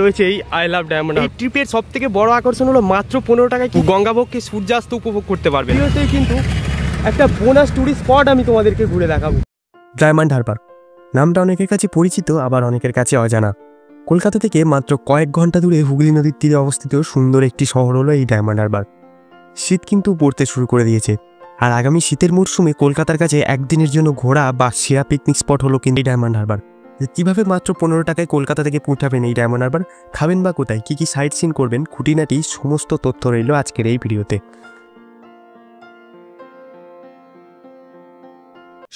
রয়েছে এই I love diamond. এই ট্রিপের সব থেকে বড় আকর্ষণ হলো মাত্র 15 টাকায় গঙ্গাবক্ষে সূর্যাস্ত উপভোগ করতে পারবে। কিন্তু একটা বোনাস টুরিস্ট স্পট আমি তোমাদেরকে ঘুরে দেখাবো। ডায়মন্ড হারবার নামটা অনেকের কাছে পরিচিত, আবার অনেকের কাছে অজানা। কলকাতা থেকে মাত্র কয়েক ঘন্টা দূরে হুগলি নদীর তীরে অবস্থিত সুন্দর একটি শহর হলো এই ডায়মন্ড হারবার। শীত কিন্তু পড়তে শুরু করে দিয়েছে, আর আগামী শীতের মরশুমে কলকাতার কাছে একদিনের জন্য ঘোরা বা সেরা পিকনিক স্পট হলো কিন্তু এই ডায়মন্ড হারবার। কীভাবে মাত্র 15 টাকায় কলকাতা থেকে পৌঁছাবেন এই ডায়মন্ড হারবার, খাবেন বা কোথায়, কী কী সাইট সিন করবেন, খুঁটিনাটি সমস্ত তথ্য রইল আজকের এই ভিডিওতে।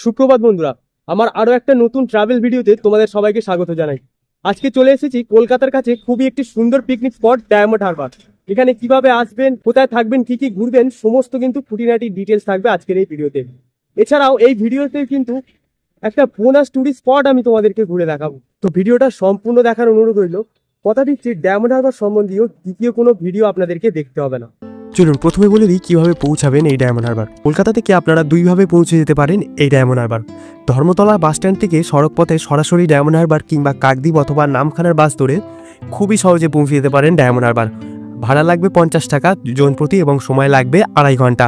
সুপ্রভাত বন্ধুরা, আমার আরো একটা নতুন ট্রাভেল ভিডিওতে তোমাদের সবাইকে স্বাগত জানাই। আজকে চলে এসেছি কলকাতার কাছে খুবই একটি সুন্দর পিকনিক স্পট ডায়মন্ড হারবার। এখানে কিভাবে আসবেন, কোথায় থাকবেন, কি কি ঘুরবেন, সমস্ত কিন্তু খুঁটিনাটি ডিটেলস থাকবে আজকের এই ভিডিওতে। এছাড়াও এই ভিডিওতে কিন্তু একটা বোনাস টুরিস্ট স্পট আমি তোমাদেরকে ঘুরে দেখাবো। তো ভিডিওটা সম্পূর্ণ দেখার অনুরোধ রইল। কথা দিচ্ছি, ডায়মন্ড হারবার সম্বন্ধীয় দ্বিতীয় কোনো ভিডিও আপনাদেরকে দেখতে হবে না। চলুন প্রথমে বলে দিই কীভাবে পৌঁছাবেন এই ডায়মন্ড হারবার। কলকাতা থেকে আপনারা দুইভাবে পৌঁছে যেতে পারেন এই ডায়মন্ড হারবার। ধর্মতলা বাসস্ট্যান্ড থেকে সড়ক পথে সরাসরি ডায়মন্ড হারবার কিংবা কাকদ্বীপ অথবা নামখানার বাস ধরে খুবই সহজে পৌঁছে যেতে পারেন ডায়মন্ড হারবার। ভাড়া লাগবে 50 টাকা জন প্রতি এবং সময় লাগবে 2.5 ঘন্টা।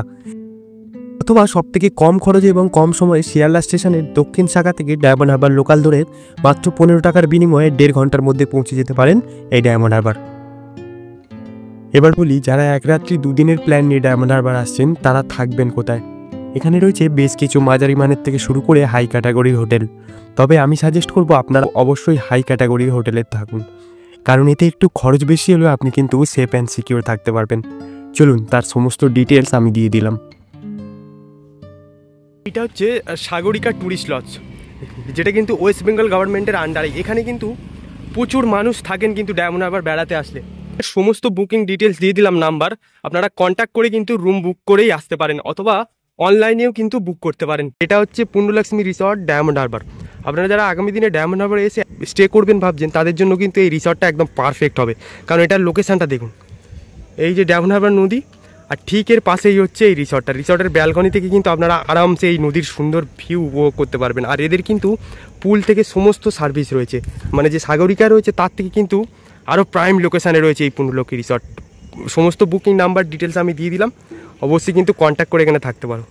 অথবা সবথেকে কম খরচে এবং কম সময়ে শিয়ালদা স্টেশনের দক্ষিণ শাখা থেকে ডায়মন্ড হারবার লোকাল ধরে মাত্র 15 টাকার বিনিময়ে 1.5 ঘন্টার মধ্যে পৌঁছে যেতে পারেন এই ডায়মন্ড হারবার। এবার বলি, যারা এক রাত্রি দুদিনের প্ল্যান নিয়ে ডায়মন্ড হারবার আসছেন তারা থাকবেন কোথায়। এখানে রয়েছে বেশ কিছু মাঝারি মানের থেকে শুরু করে হাই ক্যাটাগরির হোটেল। তবে আমি সাজেস্ট করব আপনারা অবশ্যই হাই ক্যাটাগরির হোটেলে থাকুন, কারণ এতে একটু খরচ বেশি হলেও আপনি কিন্তু সেফ অ্যান্ড সিকিউর থাকতে পারবেন। চলুন তার সমস্ত ডিটেলস আমি দিয়ে দিলাম। এটা হচ্ছে সাগরিকা ট্যুরিস্ট লজ, যেটা কিন্তু ওয়েস্ট বেঙ্গল গভর্নমেন্টের আন্ডারে। এখানে কিন্তু প্রচুর মানুষ থাকেন কিন্তু ডায়মন্ড হারবার বেড়াতে আসলে। সমস্ত বুকিং ডিটেলস দিয়ে দিলাম নাম্বার, আপনারা কন্ট্যাক্ট করে কিন্তু রুম বুক করেই আসতে পারেন, অথবা অনলাইনেও কিন্তু বুক করতে পারেন। এটা হচ্ছে পুণ্যলক্ষ্মী রিসর্ট ডায়মন্ড হারবার। আপনারা যারা আগামী দিনে ডায়মন্ড হারবারে এসে স্টে করবেন ভাবছেন, তাদের জন্য কিন্তু এই রিসর্টটা একদম পারফেক্ট হবে। কারণ এটার লোকেশানটা দেখুন, এই যে ডায়মন্ড হারবার নদী, আর ঠিক এর পাশেই হচ্ছে এই রিসর্টটা। রিসর্টের ব্যালকনি থেকে কিন্তু আপনারা আরামসে এই নদীর সুন্দর ভিউ উপভোগ করতে পারবেন। আর এদের কিন্তু পুল থেকে সমস্ত সার্ভিস রয়েছে, মানে যে সাগরিকা রয়েছে তার থেকে কিন্তু আরও প্রাইম লোকেশানে রয়েছে এই পুণ্যলক্ষ্মী রিসর্ট। সমস্ত বুকিং নাম্বার ডিটেলস আমি দিয়ে দিলাম, অবশ্যই কিন্তু কন্ট্যাক্ট করে এখানে থাকতে পারো।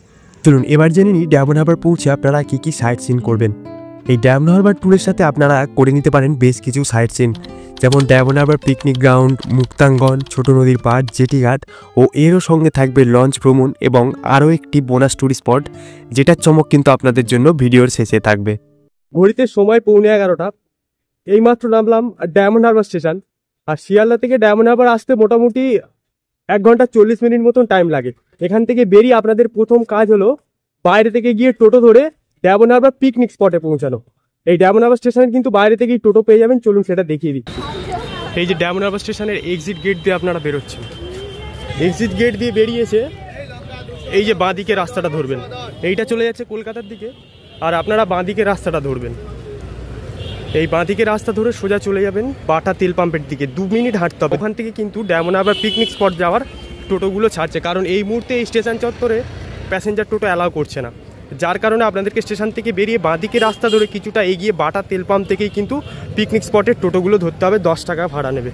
চলুন এবার জেনে নিই ডায়মন্ড হারবার পৌঁছে আপনারা কী কী সাইট সিন করবেন। এই ডায়মন্ড হারবার ট্যুরের সাথে আপনারা করে নিতে পারেন বেশ কিছু সাইট সিন, যেমন diamond Harbour picnic ground, Muktangan, ছোট নদীর পাড়, জেটিঘাট, ও এরও সঙ্গে থাকবে লঞ্চ ভ্রমণ এবং আরও একটি বোনাস ট্যুরিস্ট স্পট, যেটার চমক কিন্তু আপনাদের জন্য ভিডিওর শেষে থাকবে। ঘড়িতে সময় 11:15। এইমাত্র নামলাম ডায়মন্ড হারবার স্টেশন। আর শিয়ালদা থেকে ডায়মন্ড হারবার আসতে মোটামুটি 1 ঘন্টা 40 মিনিট মতন টাইম লাগে। এখান থেকে বেরিয়ে আপনাদের প্রথম কাজ হলো বাইরে থেকে গিয়ে টোটো ধরে ডায়মন্ড হারবার পিকনিক স্পটে পৌঁছানো। এই ডায়মন্ড হারবার স্টেশনের কিন্তু বাইরে থেকেই টোটো পেয়ে যাবেন। চলুন সেটা দেখিয়ে দিই। এই যে ডায়মন্ড হারবার স্টেশনের এক্সিট গেট দিয়ে আপনারা বেরোচ্ছেন। এক্সিট গেট দিয়ে বেরিয়েছে এই যে বাঁ দিকে রাস্তাটা ধরবেন, এইটা চলে যাচ্ছে কলকাতার দিকে, আর আপনারা বাঁ দিকে রাস্তাটা ধরবেন। এই বাঁ দিকে রাস্তা ধরে সোজা চলে যাবেন বাটা তেল পাম্পের দিকে। 2 মিনিট হাঁটতে হবে। ওখান থেকে কিন্তু ডায়মন্ড হারবার পিকনিক স্পট যাওয়ার টোটোগুলো ছাড়ছে, কারণ এই মুহূর্তে এই স্টেশন চত্বরে প্যাসেঞ্জার টোটো অ্যালাউ করছে না। যার কারণে আপনাদেরকে স্টেশন থেকে বেরিয়ে বাঁ দিকে রাস্তা ধরে কিছুটা এগিয়ে বাটা তেল পাম্প থেকেই কিন্তু পিকনিক স্পটের টোটোগুলো ধরতে হবে। 10 টাকা ভাড়া নেবে।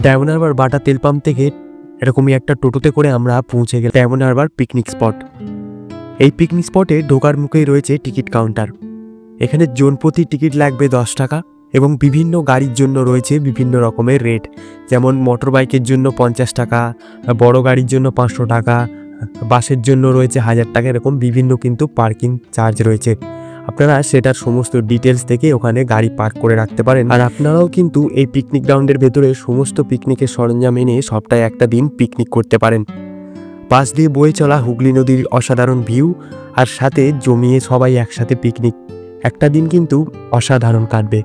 ডায়মন্ড হারবার বাটা তেল পাম্প থেকে এরকমই একটা টোটোতে করে আমরা পৌঁছে গেলাম ডায়মন্ড হারবার পিকনিক স্পট। এই পিকনিক স্পটে ঢোকার মুখেই রয়েছে টিকিট কাউন্টার। এখানে জন প্রতি টিকিট লাগবে 10 টাকা এবং বিভিন্ন গাড়ির জন্য রয়েছে বিভিন্ন রকমের রেট, যেমন মোটর বাইকের জন্য 50 টাকা, বড় গাড়ির জন্য 500 টাকা, বাসের জন্য রয়েছে 1000 টাকা, এরকম বিভিন্ন কিন্তু পার্কিং চার্জ রয়েছে। আপনারা সেটার সমস্ত ডিটেলস দেখে ওখানে গাড়ি পার্ক করে রাখতে পারেন। আর আপনারাও কিন্তু এই পিকনিক গ্রাউন্ডের ভেতরে সমস্ত পিকনিকের সরঞ্জাম এনে সপ্তাহে একটা দিন পিকনিক করতে পারেন। পাশ দিয়ে বয়ে চলা হুগলি নদীর অসাধারণ ভিউ, আর সাথে জমিয়ে সবাই একসাথে পিকনিক, একটা দিন কিন্তু অসাধারণ কাটবে।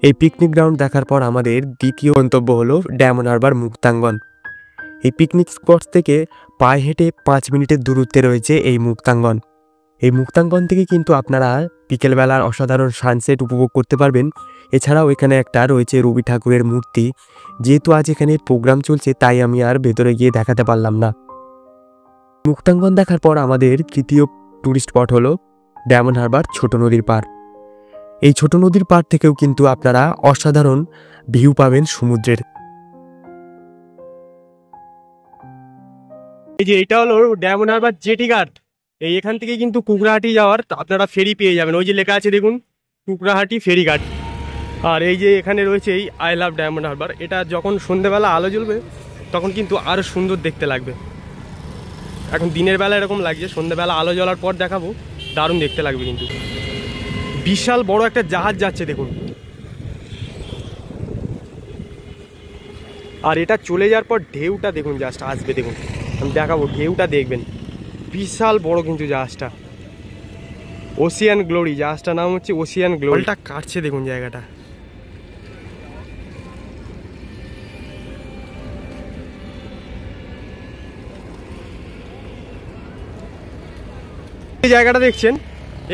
এই পিকনিক গ্রাউন্ড দেখার পর আমাদের দ্বিতীয় গন্তব্য হলো ডায়মন্ড হারবার মুক্তাঙ্গন। এই পিকনিক স্পট থেকে পায়ে হেঁটে 5 মিনিটের দূরত্বে রয়েছে এই মুক্তাঙ্গন। এই মুক্তাঙ্গন থেকে কিন্তু আপনারা বিকেলবেলার অসাধারণ সানসেট উপভোগ করতে পারবেন। এছাড়াও এখানে একটা রয়েছে রবি ঠাকুরের মূর্তি। যেহেতু আজ এখানে প্রোগ্রাম চলছে তাই আমি আর ভেতরে গিয়ে দেখাতে পারলাম না। মুক্তাঙ্গন দেখার পর আমাদের তৃতীয় ট্যুরিস্ট স্পট হলো ডায়মন্ড হারবার ছোট নদীর পাড়। এই ছোট নদীর পাড় থেকেও কিন্তু আপনারা অসাধারণ ভিউ পাবেন সমুদ্রের। এই যে এটা হলো ডায়মন্ড হারবার জেটি ঘাট। এই এখান থেকে কিন্তু কুকড়াহাটি যাওয়ার আপনারা ফেরি পেয়ে যাবেন, ওই যে লেখা আছে দেখুন কুকড়াহাটি ফেরিঘাট। আর এই যে এখানে রয়েছে এই আই লাভ ডায়মন্ড হারবার, এটা যখন সন্ধ্যেবেলা আলো জ্বলবে তখন কিন্তু আরও সুন্দর দেখতে লাগবে। এখন দিনের বেলা এরকম লাগছে, সন্ধ্যেবেলা আলো জ্বলার পর দেখাবো, দারুণ দেখতে লাগবে। কিন্তু বিশাল বড় একটা জাহাজ যাচ্ছে দেখুন, আর এটা চলে যাওয়ার পর ঢেউটা দেখুন, জাস্ট আসবে দেখুন, আমি দেখাবো, ঢেউটা দেখবেন, বিশাল বড় কিন্তু জাহাজটা। ওশিয়ান গ্লোরি, জাহাজটার নাম হচ্ছে ওশিয়ান গ্লোরি। এটা কাটছে দেখুন জায়গাটা। এই জায়গাটা দেখছেন,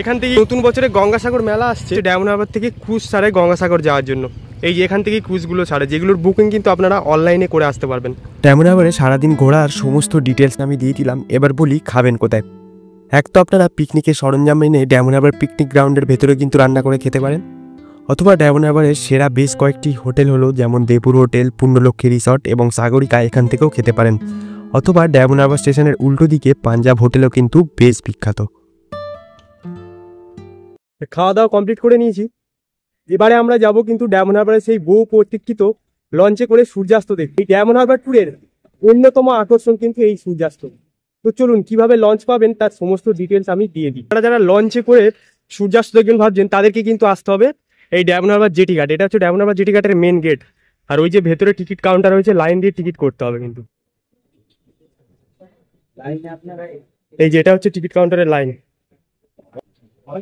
এখান থেকে নতুন বছরে গঙ্গাসাগর মেলা আসছে, ডায়মন্ড হারবার থেকে ক্রুজ ছাড়ে গঙ্গাসাগর যাওয়ার জন্য। এই যে এখান থেকে ক্রুজগুলো ছাড়ে, যেগুলোর বুকিং কিন্তু আপনারা অনলাইনে করে আসতে পারবেন। ডায়মন্ড হারবারে সারাদিন ঘোরার সমস্ত ডিটেলস আমি দিয়ে দিলাম। এবার বলি খাবেন কোথায়। এক তো আপনারা পিকনিকের সরঞ্জাম এনে ডায়মন্ড হারবার পিকনিক গ্রাউন্ডের ভেতরে কিন্তু রান্না করে খেতে পারেন, অথবা ডায়মন্ড হারবারের সেরা বেশ কয়েকটি হোটেল হলো যেমন দেবপুর হোটেল, পূর্ণলক্ষ্মী রিসর্ট এবং সাগরিকা, এখান থেকেও খেতে পারেন। অথবা ডায়মন্ড হারবার স্টেশনের উল্টো দিকে পাঞ্জাব হোটেলও কিন্তু বেশ বিখ্যাত। খাওয়া দাওয়া কমপ্লিট করে নিয়েছি, এবারে আমরা যাব কিন্তু ডায়মন্ড হারবারের সেই বহু প্রতীক্ষিত লঞ্চে করে সূর্যাস্ত দেখতে। এই ডায়মন্ড হারবার ট্যুরের অন্যতম আকর্ষণ কিন্তু এই সূর্যাস্ত। তো চলুন কিভাবে লঞ্চ পাবেন তার সমস্ত ডিটেলস আমি দিয়ে দিই। যারা যারা লঞ্চে করে সূর্যাস্ত দেখবেন ভাবছেন, তাদেরকে কিন্তু আসতে হবে এই ডায়মন্ড হারবার জেটি ঘাট। এটা হচ্ছে ডায়মন্ড হারবার জেটি ঘাটের মেন গেট, আর ওই যে ভেতরে টিকিট কাউন্টার রয়েছে, লাইন দিয়ে টিকিট করতে হবে। কিন্তু এই যে এটা হচ্ছে টিকিট কাউন্টারের লাইন।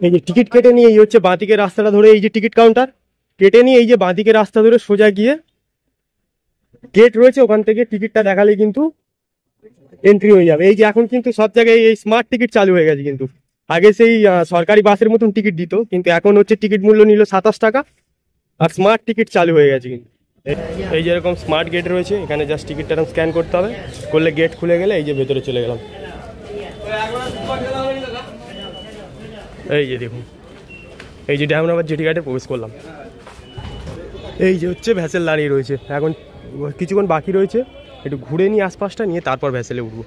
এই যে টিকিট কেটে নিয়ে এই হচ্ছে বাঁদিকের রাস্তাটা ধরে, এই যে টিকিট কাউন্টার কেটে নিয়ে এই যে বাঁদিকের রাস্তা ধরে সোজা গিয়ে গেট রয়েছে, ওখান থেকে টিকিটটা দেখালে কিন্তু এন্ট্রি হয়ে যাবে। এই যে এখন কিন্তু সব জায়গায় এই স্মার্ট টিকিট চালু হয়ে গেছে। কিন্তু আগে সেই সরকারি বাসের মতন টিকিট দিত, কিন্তু এখন হচ্ছে টিকিট মূল্য নিল 27 টাকা, আর স্মার্ট টিকিট চালু হয়ে গেছে। কিন্তু এই যে এরকম স্মার্ট গেট রয়েছে, এখানে জাস্ট টিকিটটা স্ক্যান করতে হবে, করলে গেট খুলে গেলে এই যে ভেতরে চলে গেলাম। এই যে দেখুন, এই যে ডায়মন্ড হারবার জেটি ঘাটে প্রবেশ করলাম। এই যে হচ্ছে ভ্যাসেল দাঁড়িয়ে রয়েছে, এখন কিছুক্ষণ বাকি রয়েছে, একটু ঘুরে নিয়ে আশপাশটা নিয়ে তারপর ভ্যাসেলে উঠবো।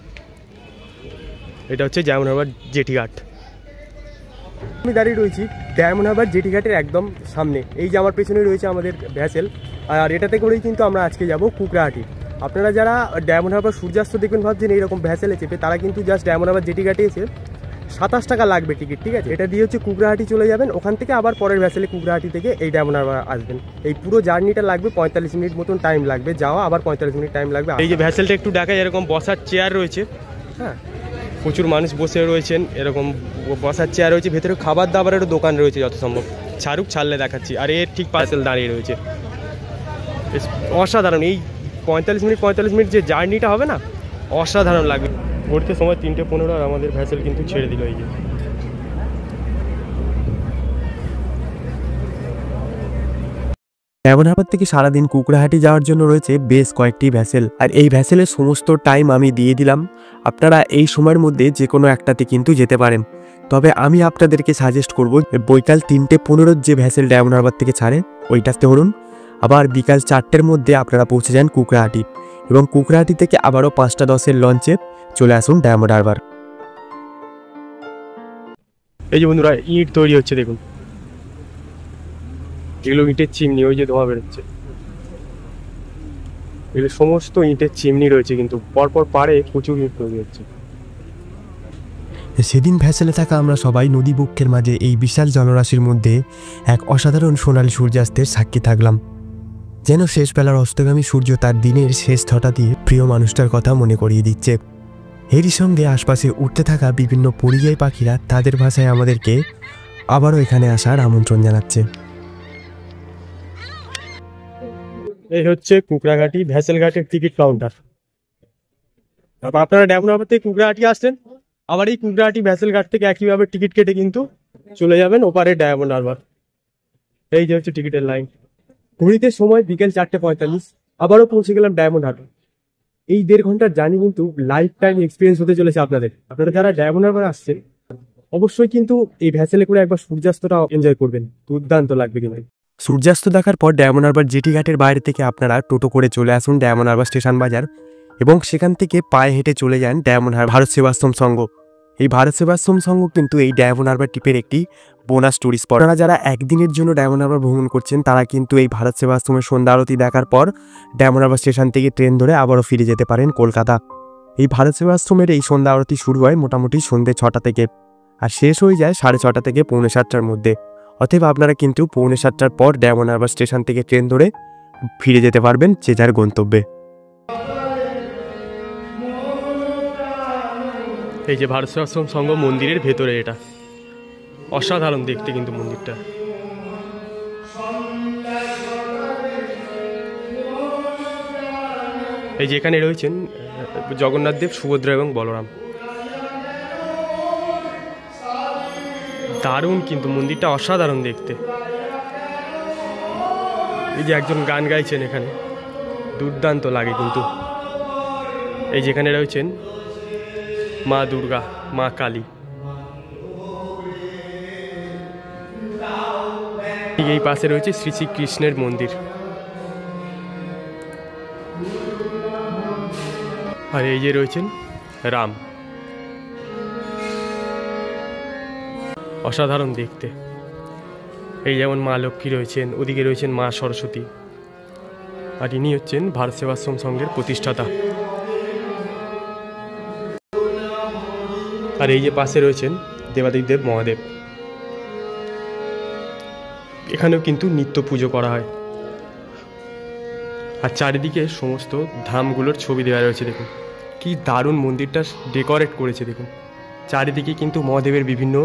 এটা হচ্ছে ডায়মন্ড হারবার জেটি ঘাট। আমি দাঁড়িয়ে রয়েছি ডায়মন্ড হারবার জেটি ঘাটের একদম সামনে। এই যে আমার পেছনে রয়েছে আমাদের ভ্যাসেল, আর এটাতে করেই কিন্তু আমরা আজকে যাব কুকড়াহাটি। আপনারা যারা ডায়মন্ড হারবার সূর্যাস্ত দেখবেন ভাবছেন এইরকম ভ্যাসেলে চেপে, তারা কিন্তু জাস্ট ডায়মন্ড হারবার জেটি ঘাটে এসে 27 টাকা লাগবে টিকিট, ঠিক আছে? এটা দিয়ে হচ্ছে কুকড়াহাটি চলে যাবেন, ওখান থেকে আবার পরের ভ্যাসেলে কুকড়াহাটি থেকে এই ডায়মন্ড হারবার আসবেন। এই পুরো জার্নিটা লাগবে 45 মিনিট মতন টাইম লাগবে, যাওয়া আবার 45 মিনিট টাইম লাগবে। এই যে ভ্যাসেলটা একটু দেখায়, এরকম বসার চেয়ার রয়েছে, হ্যাঁ প্রচুর মানুষ বসে রয়েছেন, এরকম বসার চেয়ার রয়েছে, ভেতরে খাবার দাবারেরও দোকান রয়েছে যত সম্ভব, ছাড়লে দেখাচ্ছি। আর এর ঠিক পার্সেল দাঁড়িয়ে রয়েছে, অসাধারণ। এই 45 মিনিট যে জার্নিটা হবে না, অসাধারণ লাগবে। ঘুরতে সময় 3:15 আর আমাদের ভ্যাসেল কিন্তু ছেড়ে দিল। এই যে ডায়মন্ড হারবার থেকে সারাদিন কুকড়াহাটি যাওয়ার জন্য রয়েছে বেশ কয়েকটি ভ্যাসেল, আর এই ভ্যাসেলের সমস্ত টাইম আমি দিয়ে দিলাম। আপনারা এই সময়ের মধ্যে যে কোনো একটাতে কিন্তু যেতে পারেন, তবে আমি আপনাদেরকে সাজেস্ট করব বৈকাল 3:15 যে ভ্যাসেল ডায়মন্ড হারবার থেকে ছাড়ে ওইটাতে ধরুন, আবার বিকাল 4টের মধ্যে আপনারা পৌঁছে যান কুকড়াহাটি, এবং কুকড়াহাটি থেকে আবারও 5:10 লঞ্চে চলে আসুন ডায়মন্ড হারবার। এই যে বন্ধুরা ইট তৈরি হচ্ছে দেখুন, এগুলো ইটের চিমনি, ওই যে ধোঁয়া বেরোচ্ছে, এগুলো সমস্ত ইটের চিমনি রয়েছে, কিন্তু পরপর পারে প্রচুর ইট তৈরি হচ্ছে। সেদিন ভ্যাসেলে থাকা আমরা সবাই নদী বক্ষের মাঝে এই বিশাল জলরাশির মধ্যে এক অসাধারণ সোনালী সূর্যাস্তের সাক্ষী থাকলাম। যেন শেষবেলার অস্তগামী সূর্য তার দিনের শেষ ছটা দিয়ে প্রিয় মানুষটার কথা মনে করিয়ে দিচ্ছে। এরই সঙ্গে আশপাশে উঠতে থাকা বিভিন্ন পরিযায়ী পাখিরা তাদের ভাষায় আমাদেরকে আবারও এখানে আসার আমন্ত্রণ জানাচ্ছে। এই হচ্ছে কুকড়াঘাটি ভ্যাসেল ঘাটের টিকিট কাউন্টার। আপনারা ডায়মন্ড হারবার থেকে কুকড়াহাটি আসছেন, আবার এই কুকড়াহাটি ভ্যাসেল ঘাট থেকে একইভাবে টিকিট কেটে কিন্তু চলে যাবেন ওপারে ডায়মন্ড হারবার। এই যে হচ্ছে টিকিটের লাইন। ঘুরিতে সময় বিকেল 4:45, আবারও পৌঁছে গেলাম ডায়মন্ড হারবার। এই 1.5 ঘন্টার জার্নি কিন্তু লাইফ টাইম এক্সপিরিয়েন্স হতে চলেছে আপনাদের। আপনারা যারা ডায়মন্ড হারবার আসছেন অবশ্যই কিন্তু এই ভ্যাসেলে করে একবার সূর্যাস্তটা এনজয় করবেন, দুর্দান্ত লাগবে কিন্তু। সূর্যাস্ত দেখার পর ডায়মন্ড হারবার জেটি ঘাটের বাইরে থেকে আপনারা টোটো করে চলে আসুন ডায়মন্ড হারবার স্টেশন বাজার এবং সেখান থেকে পায়ে হেঁটে চলে যান ডায়মন্ড হারবার ভারত সেবাশ্রম সংঘ। এই ভারত সেবাশ্রম সংঘ কিন্তু এই ডায়মন্ড হারবার ট্রিপের একটি বোনাস ট্যুরিস্ট স্পট। আপনারা যারা একদিনের জন্য ডায়মন্ড হারবার ভ্রমণ করছেন তারা কিন্তু এই ভারত সেবাশ্রমের সন্ধ্যা আরতি দেখার পর ডায়মন্ড হারবার স্টেশন থেকে ট্রেন ধরে আবারও ফিরে যেতে পারেন কলকাতা। এই ভারত সেবাশ্রমের এই সন্ধ্যা আরতি শুরু হয় মোটামুটি সন্ধ্যে 6টা থেকে আর শেষ হয়ে যায় 6:30 থেকে 6:45টার মধ্যে। অতএব আপনারা কিন্তু 6:45টার পর ডায়মন্ড হারবার স্টেশন থেকে ট্রেন ধরে ফিরে যেতে পারবেন যে যার গন্তব্যে। এই যে ভারত সেবাশ্রম সংঘ মন্দিরের ভেতরে, এটা অসাধারণ দেখতে কিন্তু মন্দিরটা। এই যে এখানে রয়েছেন জগন্নাথ দেব, সুভদ্রা এবং বলরাম। দারুণ কিন্তু মন্দিরটা, অসাধারণ দেখতে। এই যে একজন গান গাইছেন এখানে, দুর্দান্ত লাগে কিন্তু। এই যেখানে রয়েছেন মা দুর্গা, মা কালী। এই পাশে রয়েছে শ্রী শ্রীকৃষ্ণের মন্দির। আর এই যে রয়েছেন রাম, অসাধারণ দেখতে। এই যেমন মা লক্ষ্মী রয়েছেন, ওদিকে রয়েছেন মা সরস্বতী, আর ইনি হচ্ছেন ভারত সেবাশ্রম সংঘের প্রতিষ্ঠাতা। আর এই যে পাশে রয়েছেন দেবাদিদেব মহাদেব। এখানেও কিন্তু নিত্য পুজো করা হয়। আর চারিদিকে সমস্ত ধামগুলোর ছবি দেওয়া রয়েছে। দেখুন কি দারুণ মন্দিরটা ডেকোরেট করেছে। দেখুন চারিদিকে কিন্তু মহাদেবের বিভিন্ন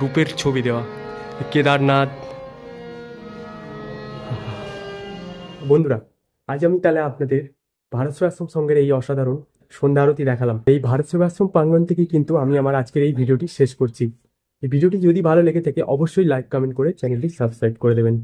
রূপের ছবি দেওয়া। কেদারনাথ। বন্ধুরা, আজ আমি তাহলে আপনাদের ভারত সেবাশ্রম সংঘের এই অসাধারণ সন্ধ্যা আরতি দেখালাম। এই ভারত সেবাশ্রম প্রাঙ্গণ থেকে কিন্তু আমি আমার আজকের এই ভিডিওটি শেষ করছি। এই ভিডিওটি যদি ভালো লেগে থাকে অবশ্যই লাইক কমেন্ট করে চ্যানেলটি সাবস্ক্রাইব করে দেবেন।